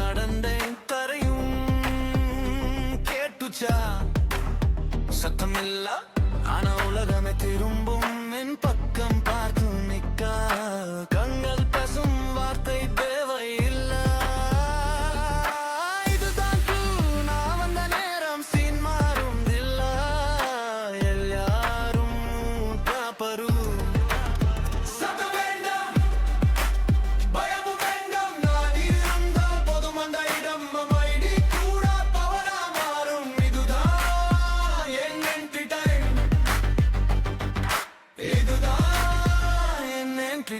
நடந்தேன் தரையும் கேட்டுச்சா சத்தமில்ல ஆனா உலகமே திரும்பும் என் பக்கம் பார்க்கும் நிக்கா கண்கள் பேசும் வார்த்தை தேவையில்ல இதுதான் நான் வந்த நேரம் சீன் மாறும் இல்ல எல்லாரும் காப்பரு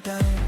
Time